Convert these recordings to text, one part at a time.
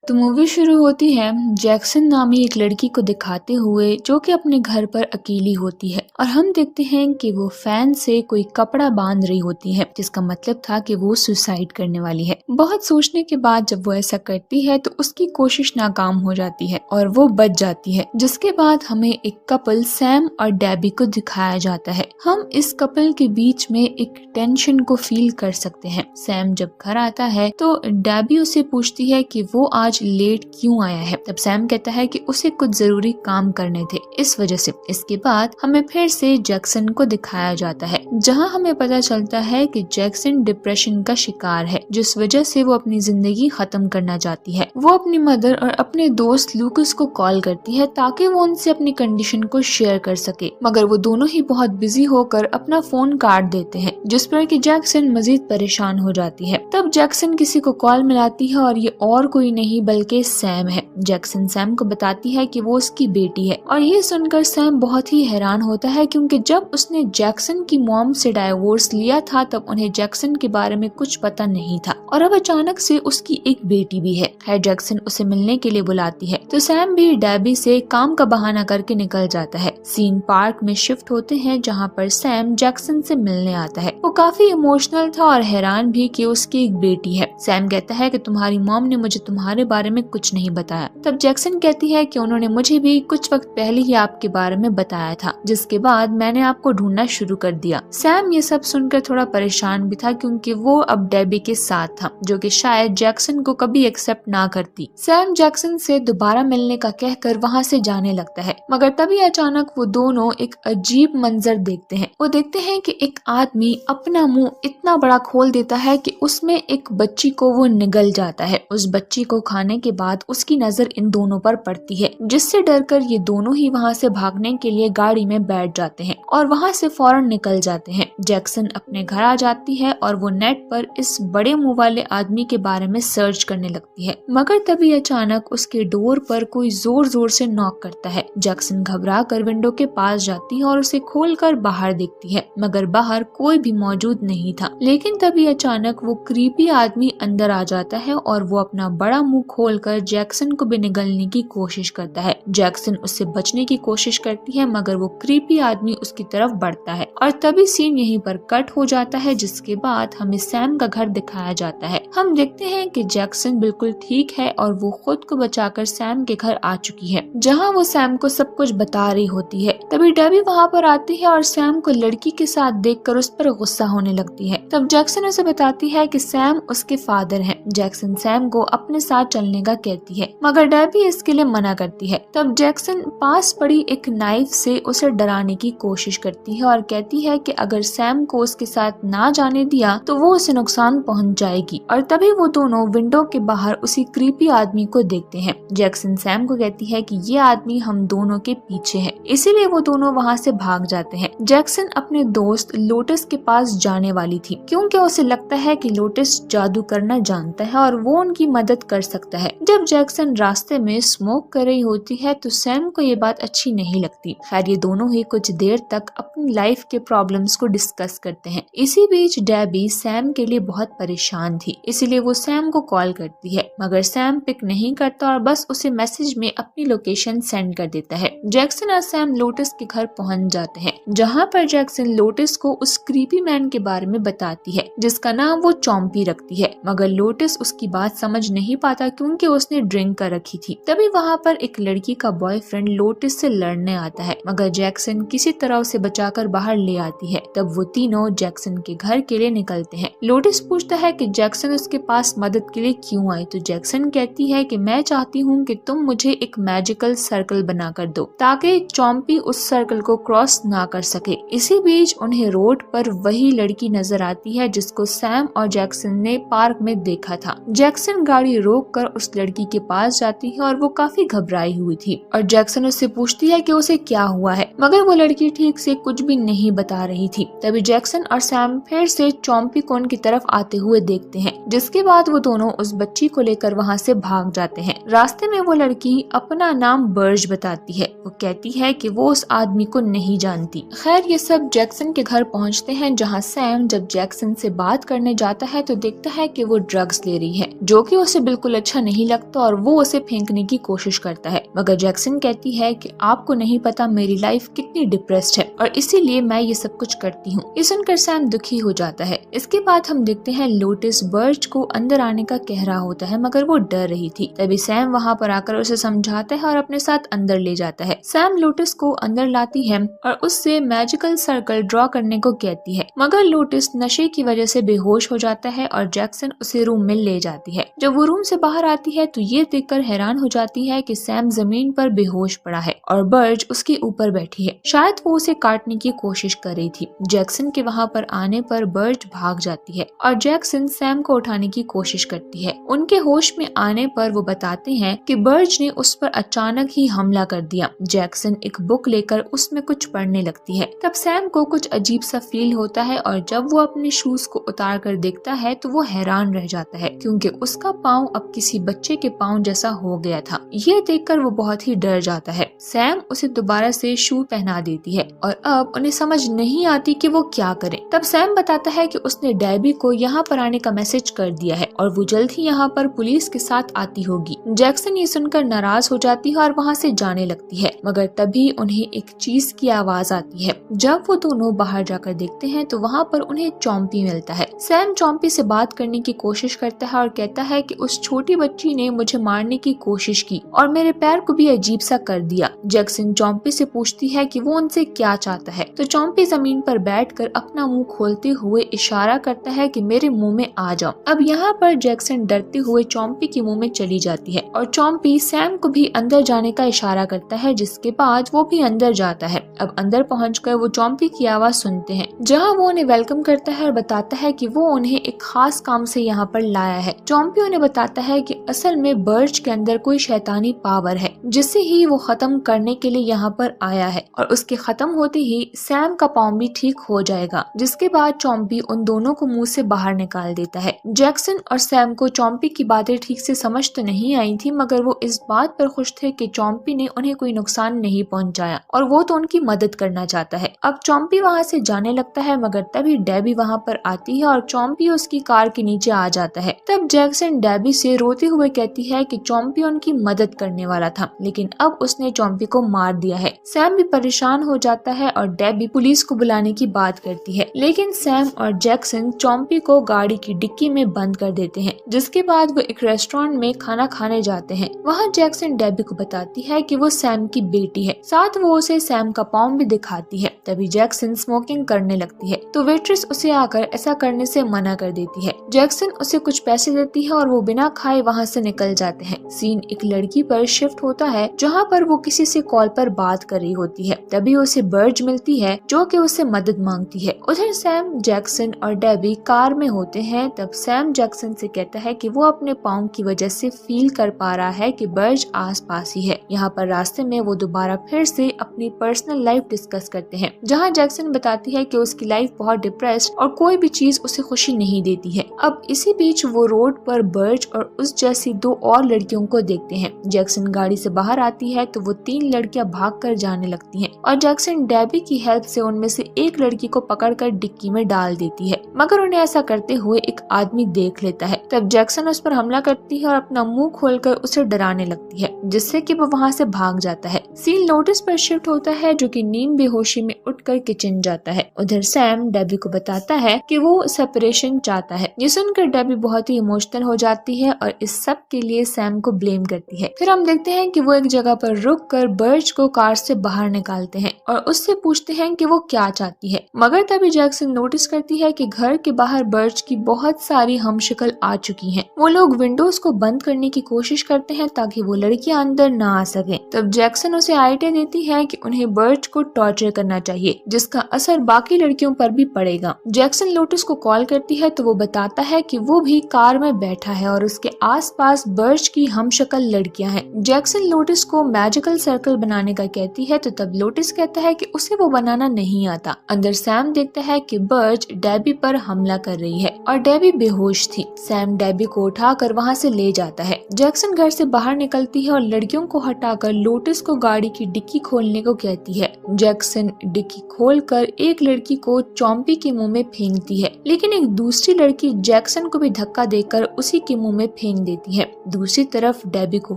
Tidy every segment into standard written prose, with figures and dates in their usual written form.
तो मूवी शुरू होती है जैक्सन नामी एक लड़की को दिखाते हुए जो कि अपने घर पर अकेली होती है और हम देखते हैं कि वो फैन से कोई कपड़ा बांध रही होती है, जिसका मतलब था कि वो सुसाइड करने वाली है। बहुत सोचने के बाद जब वो ऐसा करती है तो उसकी कोशिश नाकाम हो जाती है और वो बच जाती है, जिसके बाद हमें एक कपल सैम और डेबी को दिखाया जाता है। हम इस कपल के बीच में एक टेंशन को फील कर सकते हैं। सैम जब घर आता है तो डेबी उसे पूछती है कि वो आज लेट क्यों आया है। तब सैम कहता है कि उसे कुछ जरूरी काम करने थे, इस वजह से। इसके बाद हमें फिर से जैक्सन को दिखाया जाता है, जहां हमें पता चलता है कि जैक्सन डिप्रेशन का शिकार है, जिस वजह से वो अपनी जिंदगी खत्म करना चाहती है। वो अपनी मदर और अपने दोस्त लूकस को कॉल करती है ताकि वो उनसे अपनी कंडीशन को शेयर कर सके, मगर वो दोनों ही बहुत बिजी होकर अपना फोन काट देते हैं, जिस पर कि जैक्सन मजीद परेशान हो जाती है। तब जैक्सन किसी को कॉल मिलाती है और ये और कोई नहीं बल्कि सैम है। जैक्सन सैम को बताती है कि वो उसकी बेटी है और ये सुनकर सैम बहुत ही हैरान होता है, क्योंकि जब उसने जैक्सन की मॉम से डाइवोर्स लिया था तब उन्हें जैक्सन के बारे में कुछ पता नहीं था और अब अचानक से उसकी एक बेटी भी है। खैर जैक्सन उसे मिलने के लिए बुलाती है तो सैम भी डेबी से काम का बहाना करके निकल जाता है। सीन पार्क में शिफ्ट होते हैं जहाँ पर सैम जैक्सन से मिलने आता है। वो काफी इमोशनल था और हैरान भी कि उसकी एक बेटी है। सैम कहता है कि तुम्हारी मॉम ने मुझे तुम्हारे बारे में कुछ नहीं बताया। तब जैक्सन कहती है कि उन्होंने मुझे भी कुछ वक्त पहले ही आपके बारे में बताया था, जिसके बाद मैंने आपको ढूंढना शुरू कर दिया। सैम ये सब सुनकर थोड़ा परेशान भी था, क्योंकि वो अब डेबी के साथ था, जो कि शायद जैक्सन को कभी एक्सेप्ट ना करती। सैम जैक्सन से दोबारा मिलने का कहकर वहाँ से जाने लगता है, मगर तभी अचानक वो दोनों एक अजीब मंजर देखते हैं। वो देखते हैं कि एक आदमी अपना मुंह इतना बड़ा खोल देता है कि उसमें एक बच्ची को वो निगल जाता है। उस बच्ची को खाने के बाद उसकी नजर इन दोनों पर पड़ती है, जिससे डरकर ये दोनों ही वहाँ से भागने के लिए गाड़ी में बैठ जाते हैं और वहाँ से फौरन निकल जाते हैं। जैक्सन अपने घर आ जाती है और वो नेट पर इस बड़े मुंह वाले आदमी के बारे में सर्च करने लगती है, मगर तभी अचानक उसके डोर पर कोई जोर जोर से नॉक करता है। जैक्सन घबरा कर विंडो के पास जाती है और उसे खोलकर बाहर देखती है, मगर बाहर कोई भी मौजूद नहीं था। लेकिन तभी अचानक वो क्रीपी आदमी अंदर आ जाता है और वो अपना बड़ा मुंह खोलकर जैक्सन को भी निगलने की कोशिश करता है। जैक्सन उससे बचने की कोशिश करती है, मगर वो क्रीपी आदमी उसकी तरफ बढ़ता है और तभी सीन यहीं पर कट हो जाता है, जिसके बाद हमें सैम का घर दिखाया जाता है। हम देखते हैं कि जैक्सन बिल्कुल ठीक है और वो खुद को बचाकर सैम के घर आ चुकी है, जहाँ वो सैम को सब कुछ बता रही होती है। तभी डेबी वहाँ पर आती है और सैम को लड़की के साथ देखकर उस पर गुस्सा होने लगती है। तब जैक्सन उसे बताती है कि सैम उसके फादर हैं। जैक्सन सैम को अपने साथ चलने का कहती है, मगर डेबी इसके लिए मना करती है। तब जैक्सन पास पड़ी एक नाइफ से उसे डराने की कोशिश करती है और कहती है कि अगर सैम को उसके साथ ना जाने दिया तो वो उसे नुकसान पहुंच जाएगी। और तभी वो दोनों विंडो के बाहर उसी क्रीपी आदमी को देखते हैं। जैक्सन सैम को कहती है कि ये आदमी हम दोनों के पीछे है, इसीलिए वो दोनों वहाँ से भाग जाते हैं। जैक्सन अपने दोस्त लोटस के पास जाने वाली थी, क्योंकि उसे लगता है कि लोटस जादू करना जानता है और वो उनकी मदद कर सकता है। जब जैक्सन रास्ते में स्मोक कर रही होती है तो सैम को ये बात अच्छी नहीं लगती। खैर ये दोनों ही कुछ देर तक अपनी लाइफ के प्रॉब्लम्स को डिस्कस करते हैं। इसी बीच डेबी सैम के लिए बहुत परेशान थी, इसीलिए वो सैम को कॉल करती है, मगर सैम पिक नहीं करता और बस उसे मैसेज में अपनी लोकेशन सेंड कर देता है। जैक्सन और सैम लोटस के घर पहुंच जाते हैं, जहाँ पर जैक्सन लोटस को उस क्रीपी मैन के बारे में बताती है, जिसका नाम वो चॉम्पी रखती है, मगर लोटस उसकी बात समझ नहीं पाता क्योंकि उसने ड्रिंक कर रखी थी। तभी वहाँ पर एक लड़की का बॉयफ्रेंड लोटस से लड़ने आता है, मगर जैक्सन किसी तरह उसे बचाकर बाहर ले आती है। तब वो तीनों जैक्सन के घर के लिए निकलते हैं। लोटस पूछता है कि जैक्सन उसके पास मदद के लिए क्यों आई, तो जैक्सन कहती है कि मैं चाहती हूँ कि तुम मुझे एक मैजिकल सर्कल बना कर दो ताकि चॉम्पी उस सर्कल को क्रॉस ना कर सके। इसी बीच उन्हें रोड पर वही लड़की नजर आती है जिसको सैम और जैक्सन ने पार्क में देखा था। जैक्सन गाड़ी रोक कर उस लड़की के पास जाती है और वो काफी घबराई हुई थी और जैक्सन उससे पूछती है कि उसे क्या हुआ है, मगर वो लड़की ठीक से कुछ भी नहीं बता रही थी। तभी जैक्सन और सैम फिर से चॉम्पी को उनकी तरफ आते हुए देखते हैं, जिसके बाद वो दोनों उस बच्ची को लेकर वहाँ से भाग जाते हैं। रास्ते में वो लड़की अपना नाम बर्ज बताती है। वो कहती है कि वो उस आदमी को नहीं जानती। खैर ये सब जैक्सन के घर पहुँचते हैं, जहाँ जब जैक्सन से बात करने जाता है तो देखता है कि वो ड्रग्स ले रही है, जो कि उसे बिल्कुल अच्छा अच्छा नहीं लगता और वो उसे फेंकने की कोशिश करता है, मगर जैक्सन कहती है कि आपको नहीं पता मेरी लाइफ कितनी डिप्रेस्ड है और इसीलिए मैं ये सब कुछ करती हूँ। ये सुनकर सैम दुखी हो जाता है। इसके बाद हम देखते हैं लोटस बर्च को अंदर आने का कह रहा होता है, मगर वो डर रही थी। तभी सैम वहाँ पर आकर उसे समझाता है और अपने साथ अंदर ले जाता है। सैम लोटस को अंदर लाती है और उससे मैजिकल सर्कल ड्रॉ करने को कहती है, मगर लोटस नशे की वजह से बेहोश हो जाता है और जैक्सन उसे रूम में ले जाती है। जब वो रूम से बाहर आती है तो ये देखकर हैरान हो जाती है कि सैम जमीन पर बेहोश पड़ा है और बर्च उसके ऊपर बैठी है। शायद वो उसे काटने की कोशिश कर रही थी। जैक्सन के वहाँ पर आने पर बर्च भाग जाती है और जैक्सन सैम को उठाने की कोशिश करती है। उनके होश में आने पर वो बताते हैं कि बर्च ने उस पर अचानक ही हमला कर दिया। जैक्सन एक बुक लेकर उसमें कुछ पढ़ने लगती है। तब सैम को कुछ अजीब सा फील होता है और जब वो अपने शूज को उतार कर देखता है तो वो हैरान रह जाता है, क्योंकि उसका पाँव अब किसी बच्चे के पाँव जैसा हो गया था। ये देखकर वो बहुत ही डर जाता है। सैम उसे दोबारा से शू पहना देती है और अब उन्हें समझ नहीं आती कि वो क्या करे। तब सैम बताता है कि उसने डेबी को यहाँ पर आने का मैसेज कर दिया है और वो जल्द ही यहाँ पर पुलिस के साथ आती होगी। जैक्सन ये सुनकर नाराज हो जाती है और वहाँ से जाने लगती है, मगर तभी उन्हें एक चीज की आवाज आती है। जब वो दोनों बाहर जाकर देखते हैं तो वहाँ पर उन्हें चॉम्पी मिलता है। सैम चॉम्पी से बात करने की कोशिश करता है और कहता है कि उस छोटी बच्ची ने मुझे मारने की कोशिश की और मेरे पैर को भी अजीब सा कर दिया। जैक्सन चॉम्पी से पूछती है कि वो उनसे क्या चाहता है, तो चॉम्पी जमीन पर बैठकर अपना मुंह खोलते हुए इशारा करता है कि मेरे मुंह में आ जाओ। अब यहाँ पर जैक्सन डरते हुए चॉम्पी के मुंह में चली जाती है और चॉम्पी सैम को भी अंदर जाने का इशारा करता है, जिसके बाद वो भी अंदर जाता है। अब अंदर पहुंचकर वो चॉम्पी की आवाज सुनते हैं, जहाँ वो उन्हें वेलकम करता है और बताता है कि वो उन्हें एक खास काम से यहाँ पर लाया है। चॉम्पी उन्हें बताता है कि असल में बर्च के अंदर कोई शैतानी पावर है जिसे ही वो खत्म करने के लिए यहाँ पर आया है और उसके खत्म होते ही सैम का पाँव भी ठीक हो जाएगा। जिसके बाद चॉम्पी उन दोनों को मुंह से बाहर निकाल देता है। जैक्सन और सैम को चॉम्पी की बातें ठीक से समझ तो नहीं आई थी, मगर वो इस बात पर खुश थे कि चॉम्पी ने उन्हें कोई नुकसान नहीं पहुंचाया और वो तो उनकी मदद करना चाहता है। अब चॉम्पी वहाँ से जाने लगता है, मगर तभी डेबी वहाँ पर आती है और चॉम्पी उसकी कार के नीचे आ जाता है। तब जैक्सन डेबी से रोते हुए कहती है कि चॉम्पी उनकी मदद करने वाला था, लेकिन अब उसने चॉम्पी को मार दिया है। सैम भी परेशान हो जाता है और डेबी पुलिस को बुलाने की बात करती है, लेकिन सैम और जैक्सन चॉम्पी को गाड़ी की डिक्की में बंद कर देते हैं। जिसके बाद वो एक रेस्टोरेंट में खाना खाने जाते हैं। वहाँ जैक्सन डेबी को बताती है कि वो सैम की बेटी है, साथ वो उसे सैम का पाँव भी दिखाती है। तभी जैक्सन स्मोकिंग करने लगती है, तो वेट्रेस उसे आकर ऐसा करने से मना कर देती है। जैक्सन उसे कुछ पैसे देती है और वो बिना खाए वहाँ से निकल जाते हैं। सीन एक लड़की पर शिफ्ट होता है, जहाँ पर वो किसी से कॉल पर बात कर रही होती है। तभी उसे बर्च मिलती है जो कि उससे मदद मांगती है। उधर सैम, जैक्सन और डेबी कार में होते हैं। तब सैम जैक्सन से कहता है कि वो अपने पाँव की वजह से फील कर पा रहा है कि बर्च आस पास ही है। यहाँ पर रास्ते में वो दोबारा फिर से अपनी पर्सनल लाइफ डिस्कस करते हैं, जहाँ जैक्सन बताती है कि उसकी लाइफ बहुत डिप्रेस्ड और कोई भी चीज उसे खुशी नहीं देती है। अब इसी बीच वो रोड पर बर्च और उस जैसी दो और लड़कियों को देखते हैं। जैक्सन गाड़ी से बाहर आती है तो वो तीन लड़कियां भागकर जाने लगती हैं और जैक्सन डेबी की हेल्प से उनमें से एक लड़की को पकड़कर डिक्की में डाल देती है, मगर उन्हें ऐसा करते हुए एक आदमी देख लेता है। तब जैक्सन उस पर हमला करती है और अपना मुंह खोलकर उसे डराने लगती है, जिससे कि वो वहाँ से भाग जाता है। सीन लोटस पर शिफ्ट होता है, जो कि नींद बेहोशी में उठकर किचन जाता है। उधर सैम डेबी को बताता है कि वो सेपरेशन चाहता है। ये सुनकर डेबी बहुत ही इमोशनल हो जाती है और इस सब के लिए सैम को ब्लेम करती है। फिर हम देखते हैं कि वो एक जगह पर रुककर बर्च को कार से बाहर निकालते हैं और उससे पूछते हैं कि वो क्या चाहती है, मगर तभी जैक्सन नोटिस करती है कि घर के बाहर बर्च की बहुत सारी हमशक्ल आ चुकी हैं। वो लोग विंडोज को बंद करने की कोशिश करते हैं ताकि वो लड़कियां अंदर ना आ सके। तब जैक्सन उसे आइडिया देती है कि उन्हें बर्च को टॉर्चर करना चाहिए, जिसका असर बाकी लड़कियों पर भी पड़ेगा। जैक्सन लोटस को कॉल करती है तो वो बताता है कि वो भी कार में बैठा है और उसके आसपास बर्च की हमशक्ल लड़कियां हैं। जैक्सन लोटस को मैजिकल सर्कल बनाने का कहती है, तो तब लोटस कहता है कि उसे वो बनाना नहीं आता। अंदर सैम देखता है कि बर्च डेबी पर हमला कर रही है और डेबी बेहोश थी। सैम डेबी को उठाकर वहाँ से ले जाता है। जैक्सन घर से बाहर निकलती है और लड़कियों को हटाकर लोटस को गाड़ी की डिक्की खोलने को कहती है। जैक्सन डिक्की खोलकर एक लड़की को चॉम्पी के मुंह में फेंकती है, लेकिन एक दूसरी लड़की जैक्सन को भी धक्का देकर उसी के मुंह में फेंक देती है। दूसरी तरफ डेबी को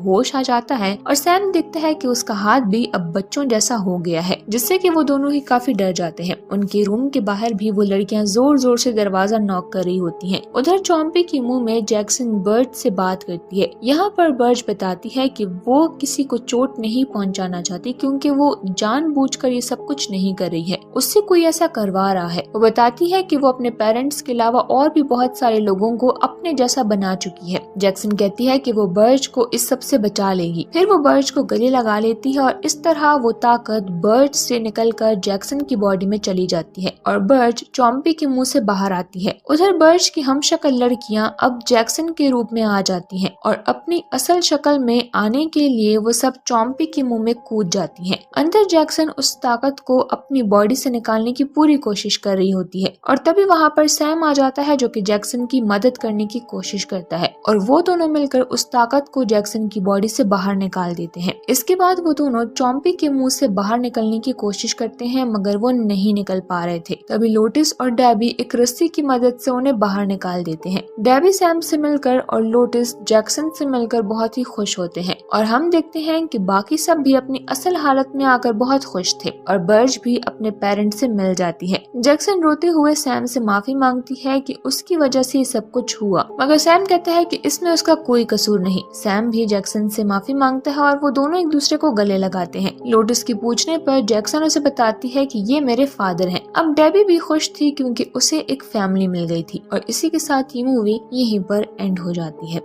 होश आ जाता है और सैम देखता है कि उसका हाथ भी अब बच्चों जैसा हो गया है, जिससे कि वो दोनों ही काफी डर जाते हैं। उनके रूम के बाहर भी वो लड़कियां जोर जोर से दरवाजा नॉक कर रही होती हैं। उधर चॉम्पी के मुंह में जैक्सन बर्च से बात करती है। यहाँ पर बर्च बताती है कि वो किसी को चोट नहीं पहुंचाना चाहती, क्योंकि वो जानबूझकर ये सब कुछ नहीं कर रही है, उससे कोई ऐसा करवा रहा है। वो बताती है कि वो अपने पेरेंट्स के अलावा और भी बहुत सारे लोगों को अपने जैसा बना चुकी है। जैक्सन कहती है कि वो बर्च को इस सब से बचा लेगी। फिर वो बर्च को गले लगा लेती है और इस तरह वो ताकत बर्च से निकलकर जैक्सन की बॉडी में चली जाती है और बर्च चॉम्पी के मुंह से बाहर आती है। उधर बर्च की हमशक्ल लड़कियां अब जैक्सन के रूप में आ जाती हैं और अपनी असल शक्ल में आने के लिए वो सब चॉम्पी के मुंह में कूद जाती हैं। अंदर जैक्सन उस ताकत को अपनी बॉडी से निकालने की पूरी कोशिश कर रही होती है और तभी वहाँ पर सैम आ जाता है, जो कि जैक्सन की मदद करने की कोशिश करता है और वो दोनों मिलकर उस ताकत को जैक्सन की बॉडी से बाहर निकाल देते हैं। इसके बाद वो दोनों चॉम्पी के मुंह से बाहर निकलने की कोशिश करते हैं, मगर वो नहीं निकल पा रहे थे। तभी लोटिस और डेबी एक रस्सी की मदद से उन्हें बाहर निकाल देते हैं। डेबी सैम से मिलकर और लोटिस जैक्सन से मिलकर बहुत ही खुश होते हैं और हम देखते हैं कि बाकी सब भी अपनी असल हालत में आकर बहुत खुश थे और बर्च भी अपने पेरेंट्स से मिल जाती है। जैक्सन रोते हुए सैम से माफी मांगती है कि उसकी वजह से ये सब कुछ हुआ, मगर सैम कहता है कि इसमें उसका कोई कसूर नहीं। सैम भी जैक्सन से माफी मांगता है और वो दोनों एक दूसरे को गले लगाते हैं। लोटिस की पूछने पर जैक्सन उसे बताती है कि ये मेरे फादर हैं। अब डेबी भी खुश थी क्योंकि उसे एक फैमिली मिल गई थी और इसी के साथ ये मूवी यहीं पर एंड हो जाती है।